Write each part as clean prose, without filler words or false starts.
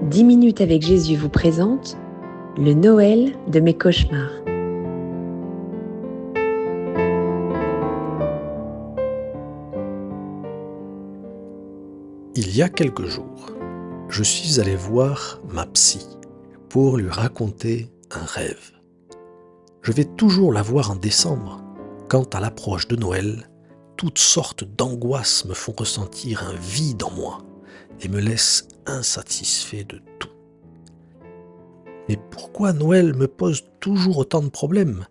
10 minutes avec Jésus vous présente le Noël de mes cauchemars. Il y a quelques jours, je suis allé voir ma psy pour lui raconter un rêve. Je vais toujours la voir en décembre, quand à l'approche de Noël, toutes sortes d'angoisses me font ressentir un vide en moi et me laissent insatisfait de tout. Mais pourquoi Noël me pose toujours autant de problèmes ?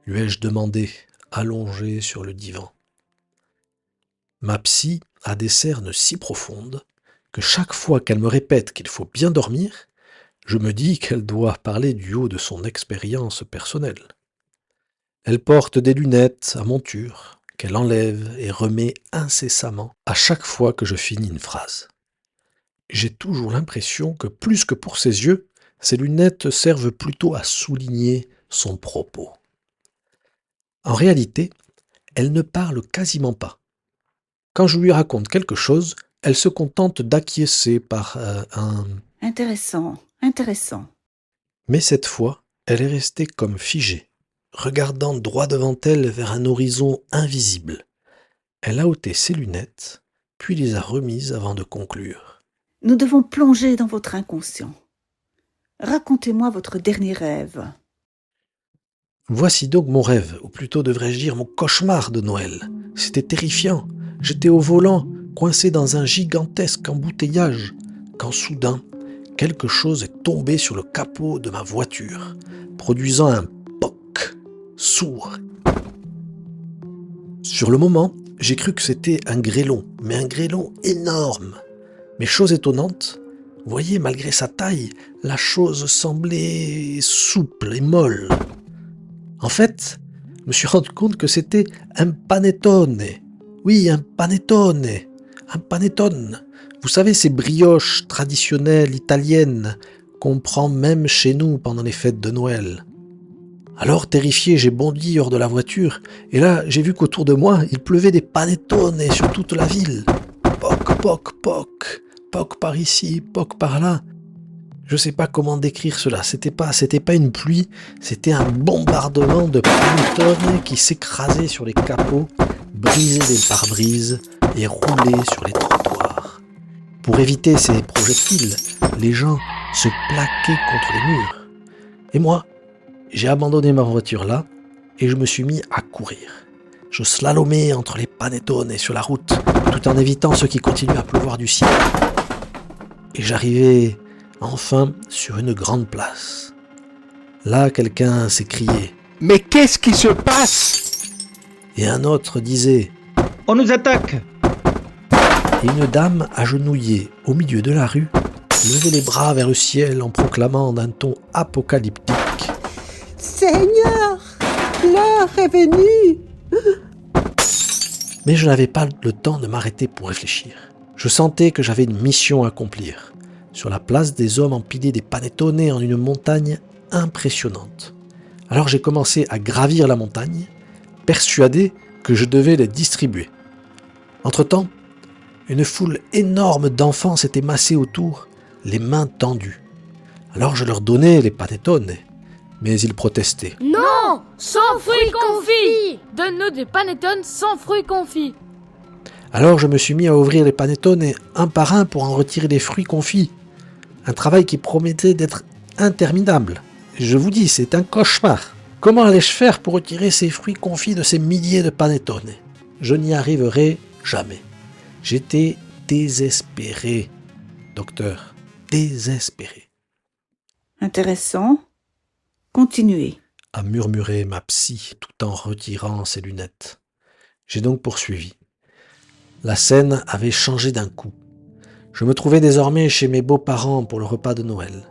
Lui ai-je demandé, allongé sur le divan. Ma psy a des cernes si profondes que chaque fois qu'elle me répète qu'il faut bien dormir, je me dis qu'elle doit parler du haut de son expérience personnelle. Elle porte des lunettes à monture qu'elle enlève et remet incessamment à chaque fois que je finis une phrase. J'ai toujours l'impression que plus que pour ses yeux, ces lunettes servent plutôt à souligner son propos. En réalité, elle ne parle quasiment pas. Quand je lui raconte quelque chose, elle se contente d'acquiescer par un « Intéressant. Mais cette fois, elle est restée comme figée, regardant droit devant elle vers un horizon invisible. Elle a ôté ses lunettes, puis les a remises avant de conclure. Nous devons plonger dans votre inconscient. Racontez-moi votre dernier rêve. Voici donc mon rêve, ou plutôt devrais-je dire mon cauchemar de Noël. C'était terrifiant. J'étais au volant, coincé dans un gigantesque embouteillage, quand soudain, quelque chose est tombé sur le capot de ma voiture, produisant un poc sourd. Sur le moment, j'ai cru que c'était un grêlon, mais un grêlon énorme. Mais chose étonnante, vous voyez, malgré sa taille, la chose semblait souple et molle. En fait, je me suis rendu compte que c'était un panettone. Oui, un panettone. Un panettone. Vous savez, ces brioches traditionnelles italiennes qu'on prend même chez nous pendant les fêtes de Noël. Alors, terrifié, j'ai bondi hors de la voiture, et là, j'ai vu qu'autour de moi, il pleuvait des panettone sur toute la ville. Poc, poc, poc. Poc par ici, poc par là. Je sais pas comment décrire cela. C'était pas une pluie, c'était un bombardement de panettone qui s'écrasait sur les capots, brisait des pare-brises et roulait sur les trottoirs. Pour éviter ces projectiles, les gens se plaquaient contre les murs. Et moi, j'ai abandonné ma voiture là et je me suis mis à courir. Je slalomais entre les panettone sur la route, tout en évitant ceux qui continuaient à pleuvoir du ciel. Et j'arrivais enfin sur une grande place. Là, quelqu'un s'écriait « Mais qu'est-ce qui se passe ?» Et un autre disait « On nous attaque !» Et une dame agenouillée au milieu de la rue levait les bras vers le ciel en proclamant d'un ton apocalyptique « Seigneur, l'heure est venue !» Mais je n'avais pas le temps de m'arrêter pour réfléchir. Je sentais que j'avais une mission à accomplir. Sur la place, des hommes empilaient des panettone en une montagne impressionnante. Alors j'ai commencé à gravir la montagne, persuadé que je devais les distribuer. Entre-temps, une foule énorme d'enfants s'était massée autour, les mains tendues. Alors je leur donnais les panettone, mais ils protestaient. « Non, sans fruits confits ! Donne-nous des panettone sans fruits confits !» Alors je me suis mis à ouvrir les panettone un par un pour en retirer les fruits confits. Un travail qui promettait d'être interminable. Je vous dis, c'est un cauchemar. Comment allais-je faire pour retirer ces fruits confits de ces milliers de panettone ? Je n'y arriverai jamais. J'étais désespéré, docteur, désespéré. Intéressant. Continuez. A murmuré ma psy tout en retirant ses lunettes. J'ai donc poursuivi. La scène avait changé d'un coup. Je me trouvais désormais chez mes beaux-parents pour le repas de Noël.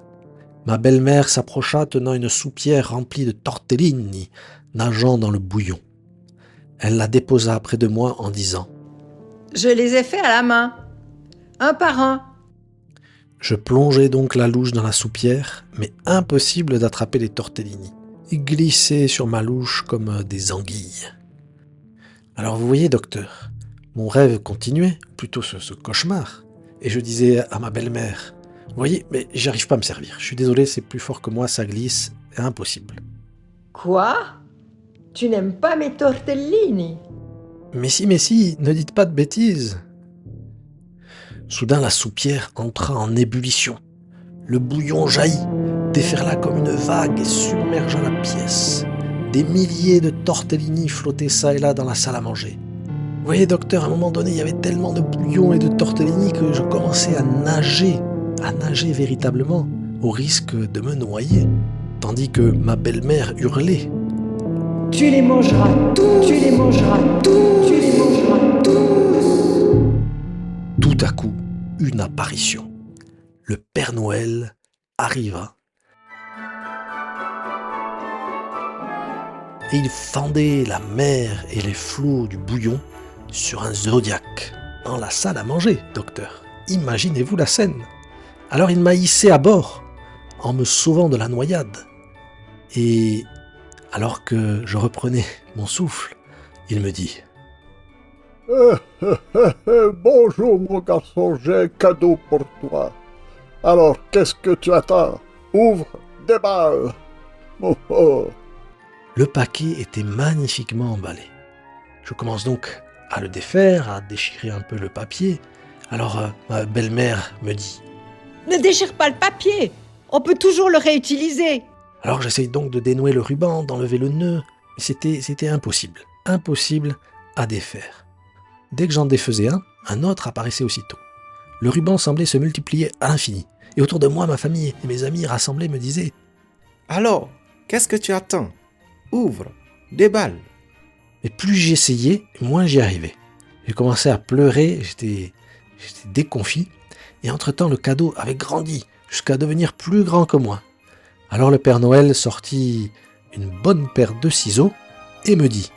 Ma belle-mère s'approcha tenant une soupière remplie de tortellini, nageant dans le bouillon. Elle la déposa près de moi en disant « Je les ai faits à la main, un par un. » Je plongeai donc la louche dans la soupière, mais impossible d'attraper les tortellini. Ils glissaient sur ma louche comme des anguilles. Alors vous voyez, docteur, mon rêve continuait, plutôt ce cauchemar. Et je disais à ma belle-mère Vous voyez, mais j'arrive pas à me servir. Je suis désolé, c'est plus fort que moi, ça glisse. C'est impossible. Quoi? Tu n'aimes pas mes tortellini? Mais si, ne dites pas de bêtises. Soudain, la soupière entra en ébullition. Le bouillon jaillit, déferla comme une vague et submergea la pièce. Des milliers de tortellini flottaient çà et là dans la salle à manger. Vous voyez, docteur, à un moment donné, il y avait tellement de bouillon et de tortellini que je commençais à nager véritablement, au risque de me noyer, tandis que ma belle-mère hurlait. Tu les mangeras tous! Tu les mangeras tous! Tu les mangeras tous! Tout à coup, une apparition. Le Père Noël arriva. Et il fendait la mer et les flots du bouillon sur un zodiaque, dans la salle à manger, docteur. Imaginez-vous la scène. Alors il m'a hissé à bord, en me sauvant de la noyade. Et alors que je reprenais mon souffle, il me dit Bonjour mon garçon, j'ai un cadeau pour toi. Alors, qu'est-ce que tu attends? Ouvre, déballe. Oh, oh. Le paquet était magnifiquement emballé. Je commence donc à le défaire, à déchirer un peu le papier. Alors ma belle-mère me dit Ne déchire pas le papier! On peut toujours le réutiliser! Alors j'essaye donc de dénouer le ruban, d'enlever le nœud, mais c'était impossible. Impossible à défaire. Dès que j'en défaisais un autre apparaissait aussitôt. Le ruban semblait se multiplier à l'infini. Et autour de moi, ma famille et mes amis rassemblés me disaient « Alors, qu'est-ce que tu attends? Ouvre, déballe !» Mais plus j'essayais, moins j'y arrivais. J'ai commencé à pleurer, j'étais déconfit. Et entre-temps, le cadeau avait grandi jusqu'à devenir plus grand que moi. Alors le Père Noël sortit une bonne paire de ciseaux et me dit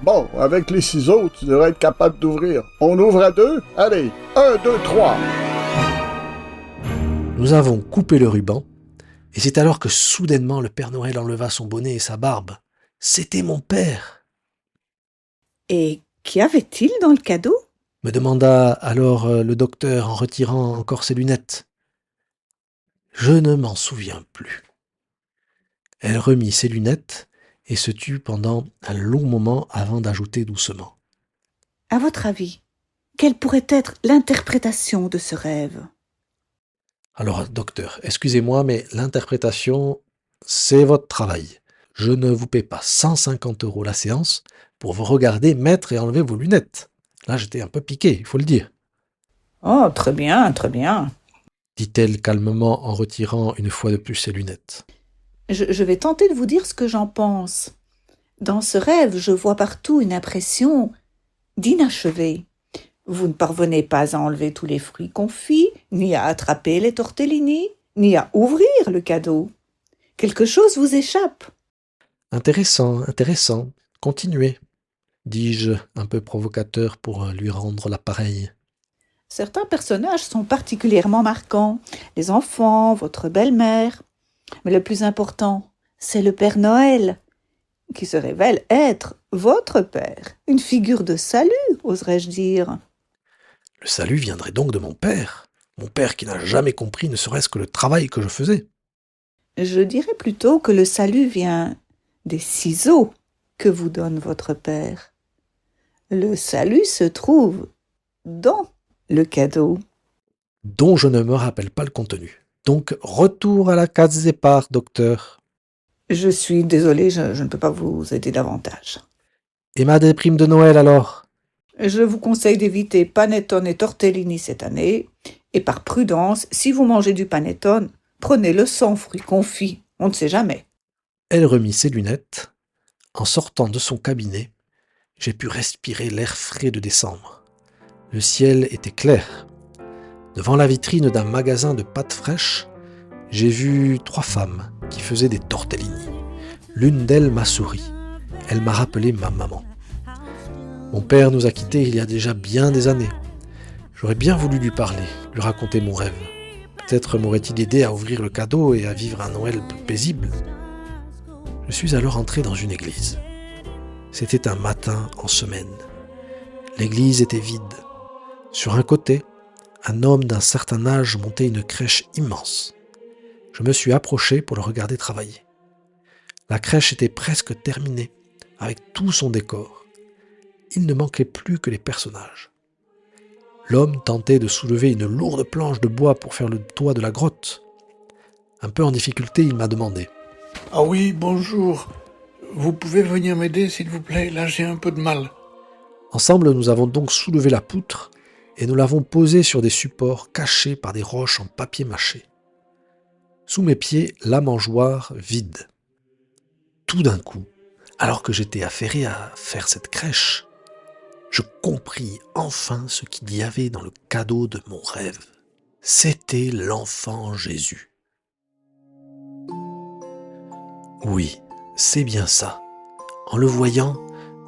Bon, avec les ciseaux, tu devrais être capable d'ouvrir. On ouvre à deux? Allez, 1, 2, 3. Nous avons coupé le ruban, et c'est alors que soudainement le Père Noël enleva son bonnet et sa barbe. C'était mon père. Et qu'y avait-il dans le cadeau? Me demanda alors le docteur en retirant encore ses lunettes. Je ne m'en souviens plus. Elle remit ses lunettes et se tut pendant un long moment avant d'ajouter doucement. À votre avis, quelle pourrait être l'interprétation de ce rêve? Alors, docteur, excusez-moi, mais l'interprétation, c'est votre travail. Je ne vous paie pas 150 € la séance pour vous regarder mettre et enlever vos lunettes. Là, j'étais un peu piqué, il faut le dire. Oh, très bien, dit-elle calmement en retirant une fois de plus ses lunettes. Je vais tenter de vous dire ce que j'en pense. Dans ce rêve, je vois partout une impression d'inachevé. Vous ne parvenez pas à enlever tous les fruits confits, ni à attraper les tortellini, ni à ouvrir le cadeau. Quelque chose vous échappe. Intéressant. Continuez, dis-je, un peu provocateur pour lui rendre l'appareil. Certains personnages sont particulièrement marquants. Les enfants, votre belle-mère. Mais le plus important, c'est le Père Noël, qui se révèle être votre père. Une figure de salut, oserais-je dire. Le salut viendrait donc de mon père qui n'a jamais compris ne serait-ce que le travail que je faisais. Je dirais plutôt que le salut vient des ciseaux que vous donne votre père. Le salut se trouve dans le cadeau. Dont je ne me rappelle pas le contenu. Donc, retour à la case départ, docteur. Je suis désolé, je ne peux pas vous aider davantage. Et ma déprime de Noël, alors? Je vous conseille d'éviter panettone et tortellini cette année. Et par prudence, si vous mangez du panettone, prenez-le sans fruits confits. On ne sait jamais. Elle remit ses lunettes. En sortant de son cabinet, j'ai pu respirer l'air frais de décembre. Le ciel était clair. Devant la vitrine d'un magasin de pâtes fraîches, j'ai vu 3 femmes qui faisaient des tortellini. L'une d'elles m'a souri. Elle m'a rappelé ma maman. Mon père nous a quittés il y a déjà bien des années. J'aurais bien voulu lui parler, lui raconter mon rêve. Peut-être m'aurait-il aidé à ouvrir le cadeau et à vivre un Noël plus paisible. Je suis alors entré dans une église. C'était un matin en semaine. L'église était vide. Sur un côté, un homme d'un certain âge montait une crèche immense. Je me suis approché pour le regarder travailler. La crèche était presque terminée, avec tout son décor. Il ne manquait plus que les personnages. L'homme tentait de soulever une lourde planche de bois pour faire le toit de la grotte. Un peu en difficulté, il m'a demandé. « Ah oui, bonjour. Vous pouvez venir m'aider, s'il vous plaît, là j'ai un peu de mal. » Ensemble, nous avons donc soulevé la poutre et nous l'avons posée sur des supports cachés par des roches en papier mâché. Sous mes pieds, la mangeoire vide. Tout d'un coup, alors que j'étais affairé à faire cette crèche, je compris enfin ce qu'il y avait dans le cadeau de mon rêve. C'était l'enfant Jésus. Oui, c'est bien ça. En le voyant,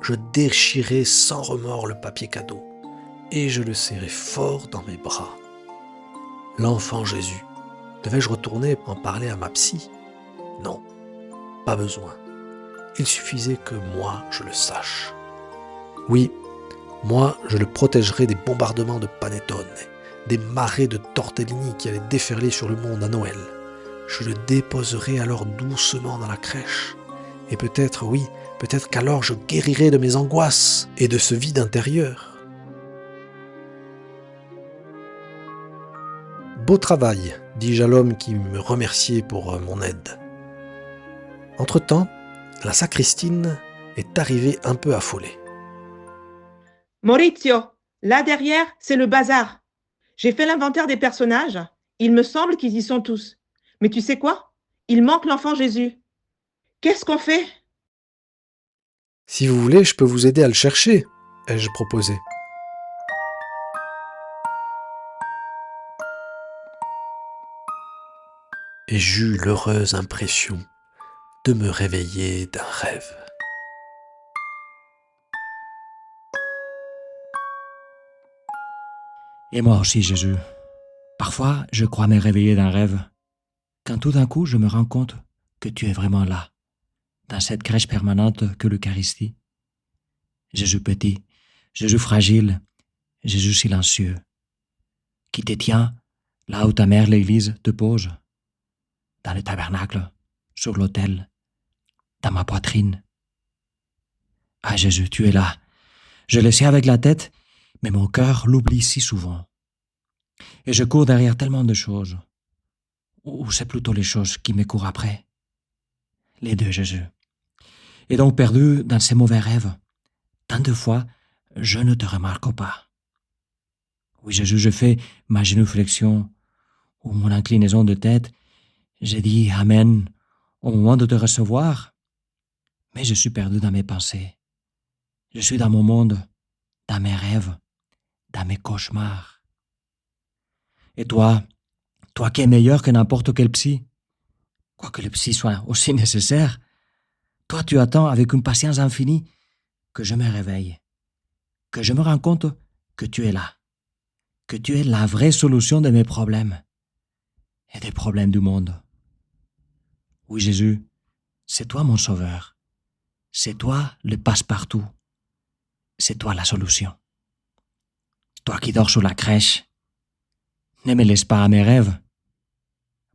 je déchirai sans remords le papier cadeau et je le serrai fort dans mes bras. L'enfant Jésus. Devais-je retourner en parler à ma psy ? Non, pas besoin. Il suffisait que moi, je le sache. Oui, moi, je le protégerai des bombardements de panettone, des marées de tortellini qui allaient déferler sur le monde à Noël. Je le déposerai alors doucement dans la crèche. Et peut-être, oui, peut-être qu'alors je guérirai de mes angoisses et de ce vide intérieur. Beau travail, dis-je à l'homme qui me remerciait pour mon aide. Entre-temps, la sacristine est arrivée un peu affolée. Maurizio, là derrière, c'est le bazar. J'ai fait l'inventaire des personnages. Il me semble qu'ils y sont tous. Mais tu sais quoi ? Il manque l'enfant Jésus. Qu'est-ce qu'on fait ? Si vous voulez, je peux vous aider à le chercher, ai-je proposé. Et j'eus l'heureuse impression de me réveiller d'un rêve. Et moi aussi, Jésus. Parfois, je crois me réveiller d'un rêve, quand tout d'un coup, je me rends compte que tu es vraiment là, dans cette crèche permanente que l'Eucharistie. Jésus petit, Jésus fragile, Jésus silencieux, qui te tient là où ta mère l'Église te pose, dans le tabernacle, sur l'autel, dans ma poitrine. Ah Jésus, tu es là. Je le sais avec la tête, mais mon cœur l'oublie si souvent. Et je cours derrière tellement de choses. Ou c'est plutôt les choses qui me courent après. Les deux, Jésus. Et donc perdu dans ces mauvais rêves, tant de fois, je ne te remarque pas. Oui, Jésus, je fais ma génuflexion ou mon inclinaison de tête. J'ai dit Amen au moment de te recevoir, mais je suis perdu dans mes pensées. Je suis dans mon monde, dans mes rêves, dans mes cauchemars. Et toi qui es meilleur que n'importe quel psy, quoique le psy soit aussi nécessaire, toi tu attends avec une patience infinie que je me réveille, que je me rends compte que tu es là, que tu es la vraie solution de mes problèmes et des problèmes du monde. Oui Jésus, c'est toi mon sauveur, c'est toi le passe-partout, c'est toi la solution. Toi qui dors sous la crèche, ne me laisse pas à mes rêves,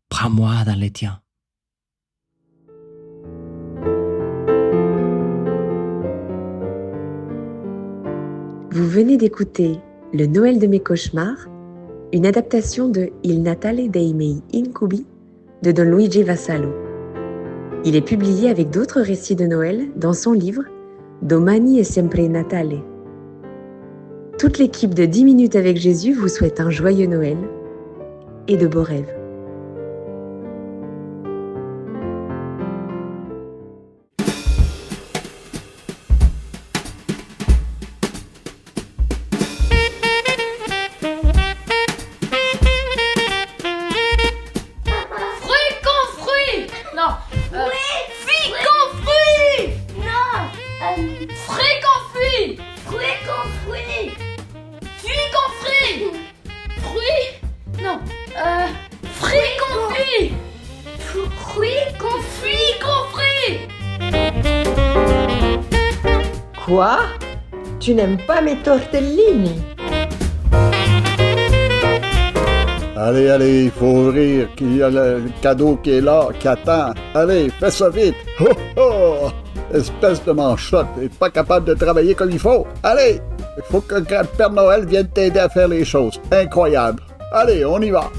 prends-moi dans les tiens. Vous venez d'écouter Le Noël de mes cauchemars, une adaptation de Il Natale dei miei incubi de Don Luigi Vassallo. Il est publié avec d'autres récits de Noël dans son livre Domani è sempre Natale. Toute l'équipe de 10 minutes avec Jésus vous souhaite un joyeux Noël et de beaux rêves. Quoi ? Tu n'aimes pas mes tortellini ? Allez, allez, il faut ouvrir, qu'il y a le cadeau qui est là, qui attend. Allez, fais ça vite. Oh, oh! Espèce de manchotte, t'es pas capable de travailler comme il faut. Allez, il faut que le Père Noël vienne t'aider à faire les choses. Incroyable. Allez, on y va.